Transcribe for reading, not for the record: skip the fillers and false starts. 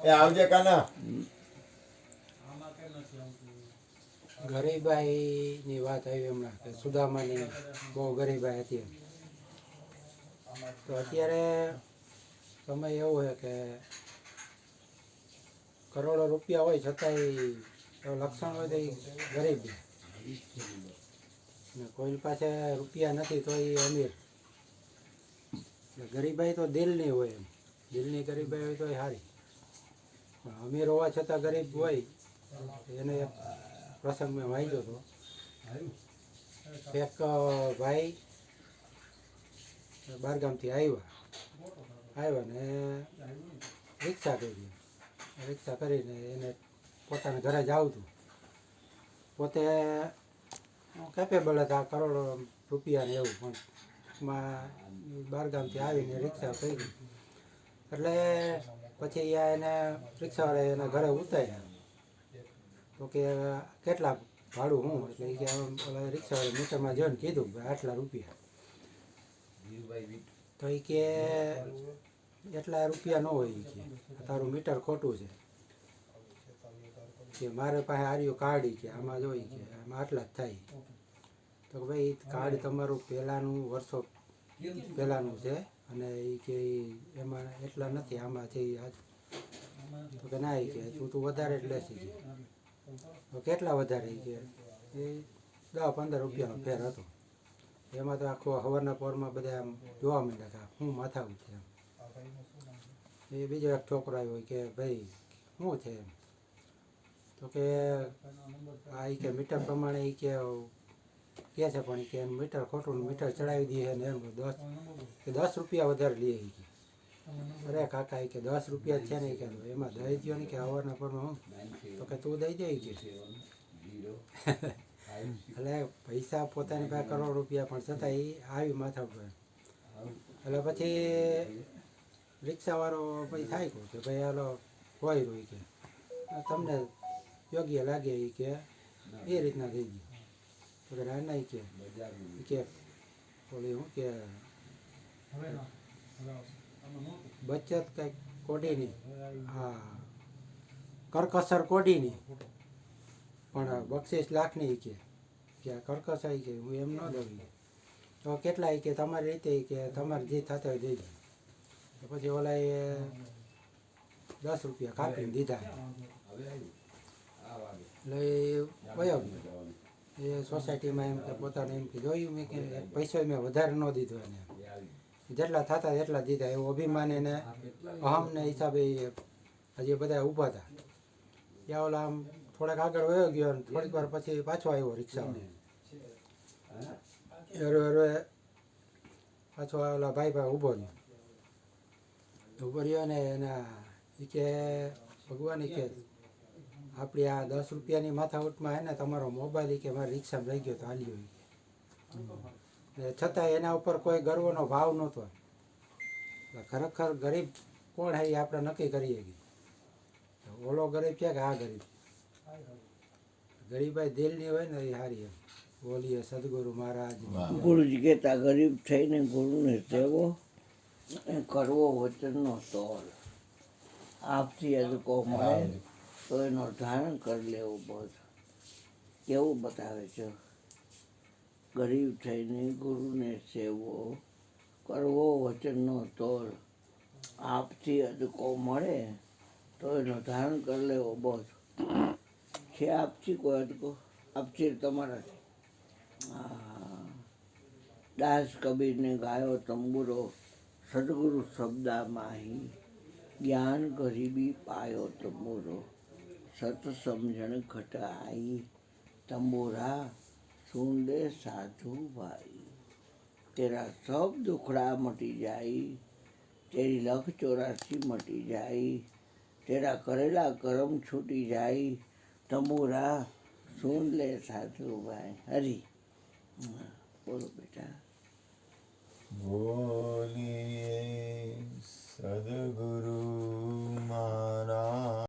એ આવજે કાના. ગરીબાઈની વાત આવી હમણાં કે સુદામાની બહુ ગરીબાઈ હતી. તો અત્યારે સમય એવો છે કે કરોડો રૂપિયા હોય છતાંય લક્ષણ હોય તો એ ગરીબ, ને કોઈ પાસે રૂપિયા નથી તો એ અમીર. ગરીબાઈ તો દિલની હોય, એમ દિલની ગરીબાઈ હોય તો એ સારી. પણ અમીર હોવા છતાં ગરીબ હોય એને એક પ્રસંગ મેં વાંચ્યો હતો. એક ભાઈ બહારગામથી આવ્યા ને રિક્ષા કરી. રિક્ષા કરીને એને પોતાના ઘરે જ આવતું. પોતે કેપેબલ હતા, કરોડો રૂપિયાને એવું, પણ એમાં બહારગામથી આવીને રિક્ષા કરી. એટલે પછી અહીંયા એને રિક્ષાવાળા એના ઘરે ઉતાર્યા. તો કે કેટલા ભાડું હું? એટલે કે રિક્ષાવાળા મીટરમાં જોઈને કીધું કે આટલા રૂપિયા. તો એ કે એટલા રૂપિયા ન હોય, કે તારું મીટર ખોટું છે, કે મારે પાસે આર્યું કાર્ડ કે આમાં જોઈ કે આમાં આટલા જ થાય. તો ભાઈ કાર્ડ તમારું પહેલાંનું વર્ષો પહેલાંનું છે અને એ કે એમાં એટલા નથી, આમાં છે. તો કે ના, કે તું વધારે જ લેશે. તો કેટલા વધારે? કે એ 10-15 રૂપિયાનો ફેર હતો. એમાં તો આખો સવારના પોરમાં બધા આમ જોવા માંડ્યા હતા, શું માથાકૂટ છે એમ. એ બીજો એક છોકરો આવ્યો કે ભાઈ શું છે એમ. તો કે આ કે મીટર પ્રમાણે એ કે છે, પણ કે મીટર ખોટું, મીટર ચડાવી દઈએ ને એમ 10 રૂપિયા વધારે લઈએ. અરે કાકા, કે 10 રૂપિયા છે ને, કે એમાં દઈ દો ને, કે સવારના પોરમાં હું. તો કે તું દઈ દે કે. એટલે પૈસા પોતાની પાસે કરોડ રૂપિયા, પણ છતાં એ આવી માથા પર. એટલે પછી રિક્ષાવાળો પછી થાય કહું કે ભાઈ હાલો કોઈ રૂ કે તમને યોગ્ય લાગે એ કે એ રીતના થઈ ગયું. તો કે ના નહીં, કે ઓલી શું કે બચત કંઈક કોડીની, હા કરકસર કોડીની, પણ બક્ષિસ લાખની. કે કરકસ આવી કે હું એમ ન દઉં. તો કેટલા? કે તમારી રીતે, કે તમારે જે થતા હોય દેજો. તો પછી ઓલા 10 રૂપિયા કાપીને દીધા. એટલે એ વયો ગયો. એ સોસાયટીમાં એમ કે પોતાને એમ કે જોયું મેં, કે પૈસો મેં વધારે ન દીધો એને, જેટલા થતા એટલા દીધા. એવું અભિમાન એને, અહમને હિસાબે હજી બધા ઊભા હતા. ત્યાં ઓલા આમ થોડાક આગળ વયો ગયો, અને થોડીક વાર પછી પાછો આવ્યો રિક્ષામાં. હરે પાછો ઓલા ભાઈ પાસે ઊભો રહ્યો ને એના કે ભગવાન કે આપણી આ 10 રૂપિયાની માથાકૂટમાં હે ને તમારો મોબાઈલ કે મારી રિક્ષામાં રહી ગયો તો હાલ્યો. ને છતાં એના ઉપર કોઈ ગર્વનો ભાવ નહોતો. ખરેખર ગરીબ કોણ હે એ આપણે નક્કી કરીએ. ઓલો ગરીબ છે કે આ ગરીબ? ગરીબાઈ દિલની હોય ને એ સારી. એમ બોલીએ સદગુરુ મહારાજ. ગુરુજી કહેતા, ગરીબ થઈને ગુરુને સેવો, કરવો વચનનો તોલ. આપથી અદકો મળે તો એનો ધારણ કરી લેવું બસ. કેવું બતાવે છે? ગરીબ થઈને ગુરુને સેવો, કરવો વચનનો તોલ. આપથી અદકો મળે તો એનો ધારણ કરી લેવો બસ. છે આપથી કોઈ અદકો? આપથી તમારા છે. દાસ કબીરને ગાયો તંબુરો, સદગુરુ શબ્દા માહી. જ્ઞાન ગરીબી પાયો તંબુરો, સત સમજણ ઘટાઈ. તંબુરા સુન દે સાધુ ભાઈ, તેરા સબ દુખડા મટી જાય. તેરી લખ 84 મટી જાય. તેરા કરેલા કરમ છૂટી જાય. તંબુરા સુન લે સાધુ ભાઈ. હરી બોલો બેટા. બોલીએ સદગુરુ મહારાજ.